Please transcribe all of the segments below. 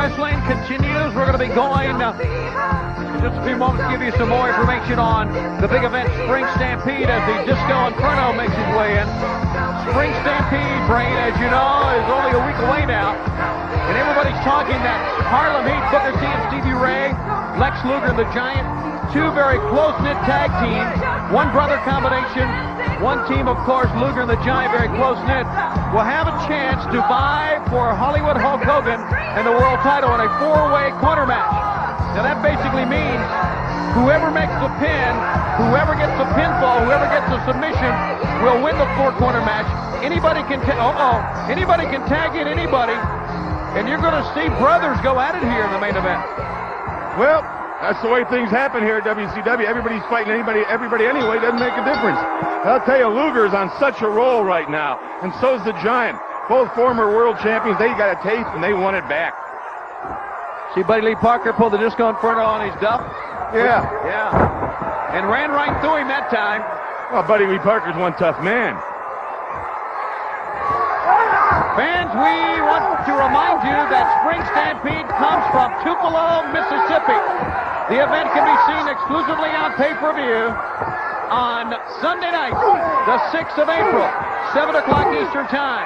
Wrestling continues. We're going to be going in just a few moments to give you some more information on the big event, Spring Stampede, as the Disco Inferno makes his way in. Spring Stampede, Brain, as you know, is only a week away now. And everybody's talking that Harlem Heat, Booker T and Stevie Ray, Lex Luger and the Giant, two very close-knit tag teams, one brother combination, one team, of course, Luger and the Giant, very close-knit, will have a chance to vie for Hollywood Hulk Hogan and the world title in a four-way corner match. Now that basically means whoever makes the pin, whoever gets the pinfall, whoever gets the submission will win the four-corner match. Anybody can anybody can tag in anybody, and you're going to see brothers go at it here in the main event. Well, that's the way things happen here at WCW. Everybody's fighting everybody anyway. Doesn't make a difference. I'll tell you, Luger's on such a roll right now, and so's the Giant. Both former world champions. They got a taste, and they won it back. See Buddy Lee Parker pull the Disco Inferno on his duff? Yeah. Yeah. And ran right through him that time. Well, Buddy Lee Parker's one tough man. Fans, we want to remind you that Spring Stampede comes from Tupelo, Mississippi. The event can be seen exclusively on pay-per-view on Sunday night, the 6th of April, 7 o'clock Eastern Time.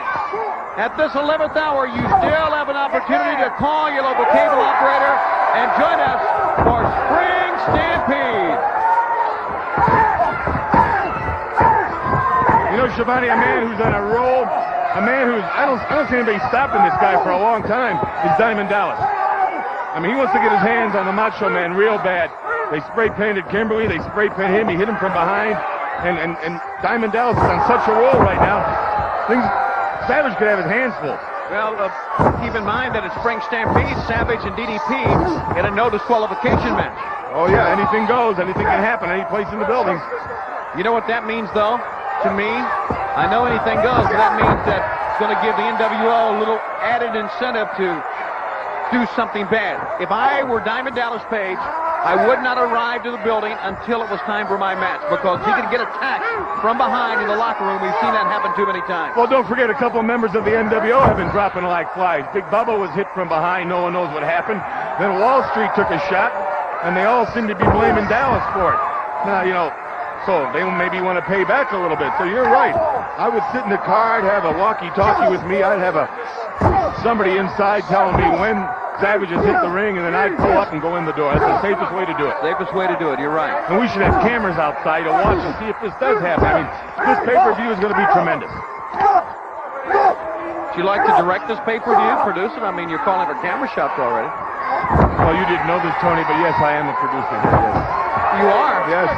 At this 11th hour, you still have an opportunity to call your local cable operator and join us for Spring Stampede. You know, Schiavone, a man who's on a roll, a man who's, I don't see anybody stopping this guy for a long time, is Diamond Dallas. I mean, he wants to get his hands on the Macho Man real bad. They spray-painted Kimberly, they spray-painted him, he hit him from behind, and Diamond Dallas is on such a roll right now. Savage could have his hands full. Well, keep in mind that it's Spring Stampede, Savage and DDP in a no disqualification match. Oh yeah, anything goes, anything can happen, any place in the building. You know what that means, though, to me? I know anything goes, but that means that it's going to give the NWO a little added incentive to do something bad. If I were Diamond Dallas Page, I would not arrive to the building until it was time for my match, because he could get attacked from behind in the locker room. We've seen that happen too many times. Well, don't forget, a couple of members of the NWO have been dropping like flies. Big Bubba was hit from behind. No one knows what happened. Then Wall Street took a shot, and they all seem to be blaming Dallas for it. Now, you know, so they maybe want to pay back a little bit. So you're right. I would sit in the car, I'd have a walkie-talkie with me. I'd have somebody inside telling me when Savage has hit the ring, and then I'd pull up and go in the door. That's the safest way to do it. Safest way to do it, you're right. And we should have cameras outside to watch and see if this does happen. I mean, this pay-per-view is going to be tremendous. Would you like to direct this pay-per-view, produce it? I mean, you're calling for camera shots already. Well, you didn't know this, Tony, but yes, I am the producer here, yes. You are? Yes.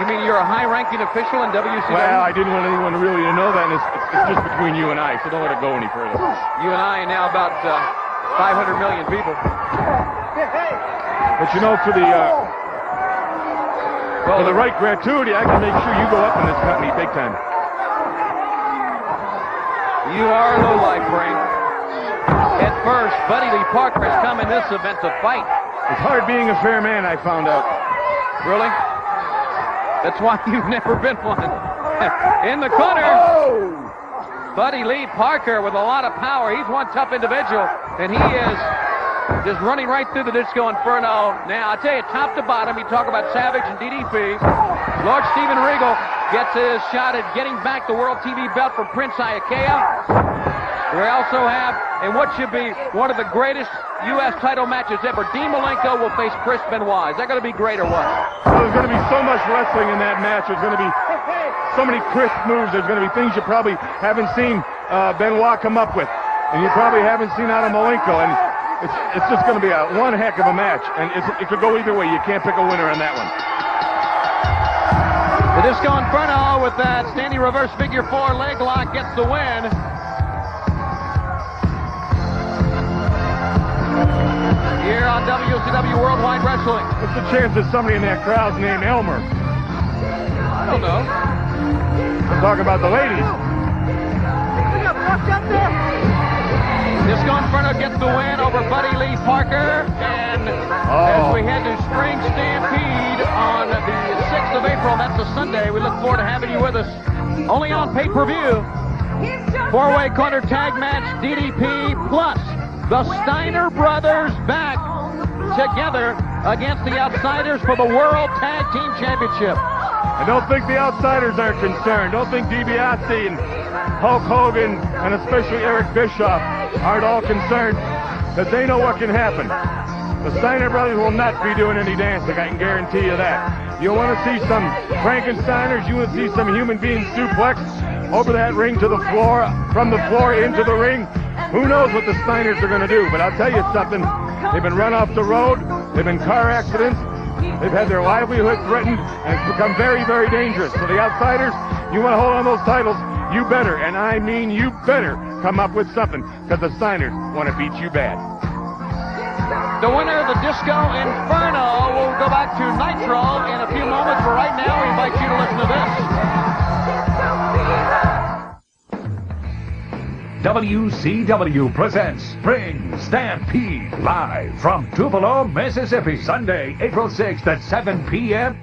You mean you're a high-ranking official in WCW? Well, I didn't want anyone really to know that, and it's just between you and I, so don't let it go any further. You and I, and now about 500 million people. But you know, for the right gratuity, I can make sure you go up in this company big time. You are a lowlife, Brain. At first, Buddy Lee Parker has come in this event to fight. It's hard being a fair man, I found out. Really? That's why you've never been one. In the corner, Buddy Lee Parker with a lot of power. He's one tough individual, and he is just running right through the Disco Inferno. Now, I tell you, top to bottom, you talk about Savage and DDP. Lord Steven Regal gets his shot at getting back the World TV belt from Prince Iaukea. We also have, and what should be one of the greatest U.S. title matches ever, Dean Malenko will face Chris Benoit. Is that going to be great or what? Well, there's going to be so much wrestling in that match. There's going to be so many crisp moves. There's going to be things you probably haven't seen Benoit come up with, and you probably haven't seen out of Malenko. And it's just going to be one heck of a match. And it could go either way. You can't pick a winner on that one. The Disco Inferno with that standing reverse figure 4 leg lock gets the win. Here on WCW Worldwide Wrestling. What's the chance that somebody in that crowd's named Elmer? I don't know. I'm talking about the ladies. Disco Inferno gets the win over Buddy Lee Parker. And as we head to Spring Stampede on the 6th of April, that's a Sunday, we look forward to having you with us. Only on pay-per-view. 4-way corner tag match, DDP plus The Steiner brothers back together against the Outsiders for the World Tag Team Championship. I don't think the Outsiders aren't concerned. Don't think DiBiase and Hulk Hogan and especially Eric Bischoff aren't all concerned, because they know what can happen. The Steiner brothers will not be doing any dancing, I can guarantee you that. You want to see some Frankensteiners, you want to see some human beings suplex over that ring to the floor, from the floor into the ring. Who knows what the Steiners are going to do, but I'll tell you something. They've been run off the road, they've been car accidents, they've had their livelihood threatened, and it's become very, very dangerous. So the Outsiders, you want to hold on those titles, you better, and I mean you better, come up with something, because the Steiners want to beat you bad. The winner of the Disco Inferno will go back to Nitro in a few moments, but right now we invite you to listen to this. WCW presents Spring Stampede live from Tupelo, Mississippi, Sunday, April 6th at 7 p.m.